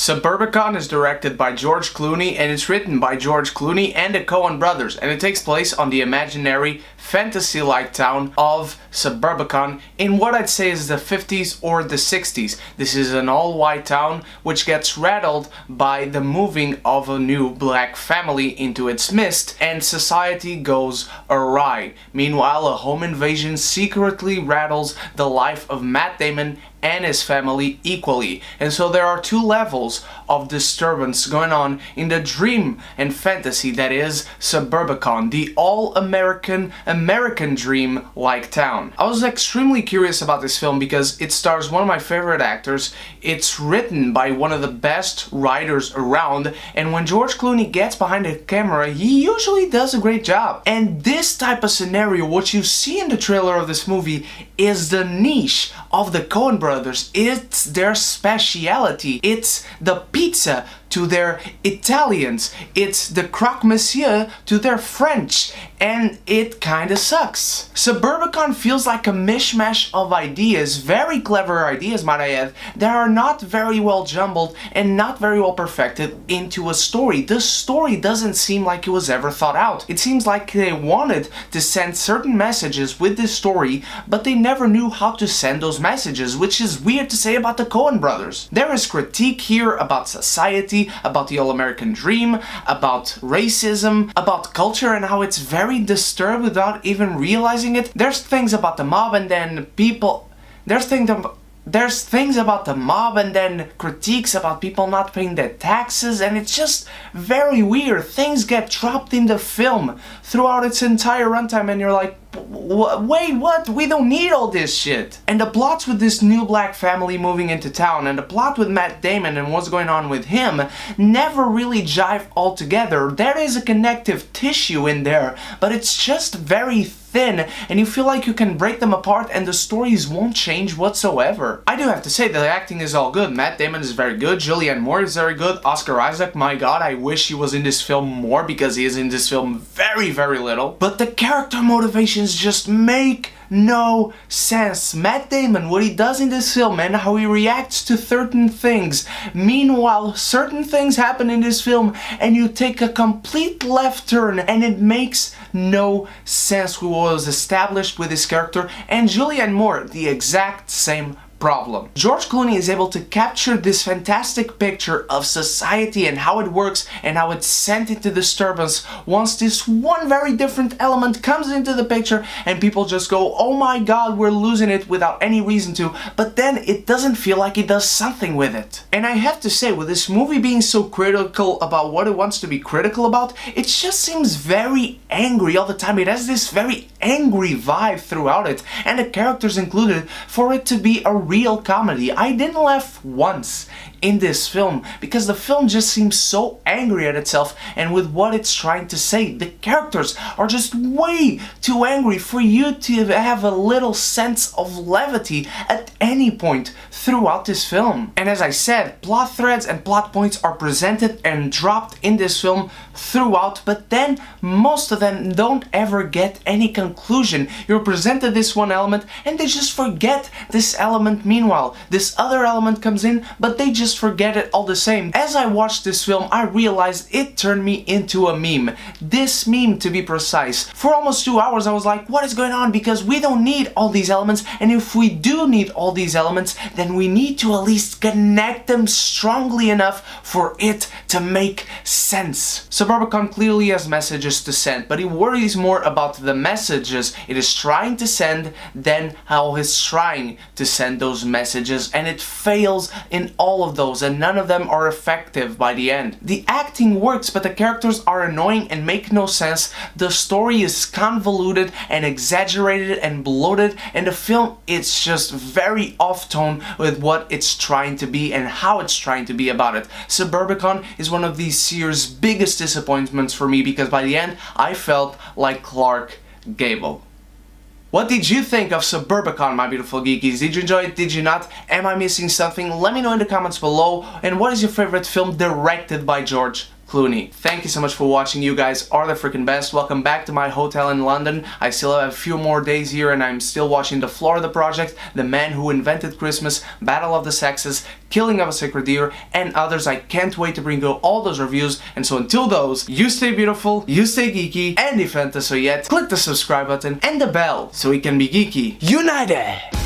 Suburbicon is directed by George Clooney and it's written by George Clooney and the Coen brothers, and it takes place on the imaginary fantasy-like town of Suburbicon in what I'd say is the 50s or the 60s. This is an all-white town which gets rattled by the moving of a new black family into its midst, and society goes awry. Meanwhile, a home invasion secretly rattles the life of Matt Damon and his family equally. And so there are two levels of disturbance going on in the dream and fantasy that is Suburbicon, the all-American dream-like town. I was extremely curious about this film because it stars one of my favorite actors, it's written by one of the best writers around, and when George Clooney gets behind the camera, he usually does a great job. And this type of scenario, what you see in the trailer of this movie, is the niche of the Coen brothers. It's their speciality. It's the pizza to their Italians. It's the croque monsieur to their French. And it kinda sucks. Suburbicon feels like a mishmash of ideas, very clever ideas might I add, that are not very well jumbled and not very well perfected into a story. The story doesn't seem like it was ever thought out. It seems like they wanted to send certain messages with this story, but they never knew how to send those messages, which is weird to say about the Coen brothers. There is critique here about society, about the all-American dream, about racism, about culture and how it's very disturbed without even realizing it. There's things about the mob and then people... There's things about the mob and then critiques about people not paying their taxes, and it's just very weird. Things get dropped in the film throughout its entire runtime and you're like, wait, what? We don't need all this shit. And the plots with this new black family moving into town and the plot with Matt Damon and what's going on with him never really jive all together. There is a connective tissue in there, but it's just very thin and you feel like you can break them apart and the stories won't change whatsoever. I do have to say that the acting is all good. Matt Damon is very good, Julianne is very good, Oscar Isaac, my god, I wish he was in this film more because he is in this film very little. But the character motivations just make no sense. Matt Damon, what he does in this film and how he reacts to certain things. Meanwhile, certain things happen in this film and you take a complete left turn and it makes no sense with what was established with his character, and Julianne, the exact same problem. George Clooney is able to capture this fantastic picture of society and how it works and how it's sent into disturbance once this one very different element comes into the picture and people just go, oh my god, we're losing it without any reason to, but then it doesn't feel like it does something with it. And I have to say, with this movie being so critical about what it wants to be critical about, it just seems very angry all the time. It has this very angry vibe throughout it, and the characters included, for it to be a real comedy. I didn't laugh once in this film because the film just seems so angry at itself and with what it's trying to say. The characters are just way too angry for you to have a little sense of levity at any point throughout this film. And as I said, plot threads and plot points are presented and dropped in this film throughout, but then most of them don't ever get any conclusion. You're presented this one element and they just forget this element. Meanwhile, this other element comes in, but they just forget it all the same. As I watched this film, I realized it turned me into a meme. This meme, to be precise. For almost 2 hours I was like, what is going on? Because we don't need all these elements, and if we do need all these elements, then we need to at least connect them strongly enough for it to make sense. Suburbicon clearly has messages to send, but it worries more about the messages it is trying to send than how it's trying to send those messages, and it fails in all of those, and none of them are effective by the end. The acting works, but the characters are annoying and make no sense. The story is convoluted and exaggerated and bloated, and the film is just very off-tone with what it's trying to be and how it's trying to be about it. Suburbicon is one of these year's biggest disappointments for me because by the end I felt like Clark Gable. What did you think of Suburbicon, my beautiful geekies? Did you enjoy it? Did you not? Am I missing something? Let me know in the comments below. And what is your favorite film directed by George Clooney. Thank you so much for watching. You guys are the freaking best. Welcome back to my hotel in London. I still have a few more days here and I'm still watching The Florida Project, The Man Who Invented Christmas, Battle of the Sexes, Killing of a Sacred Deer, and others. I can't wait to bring you all those reviews. And so until those, you stay beautiful, you stay geeky, and if you haven't so yet, click the subscribe button and the bell so we can be geeky united!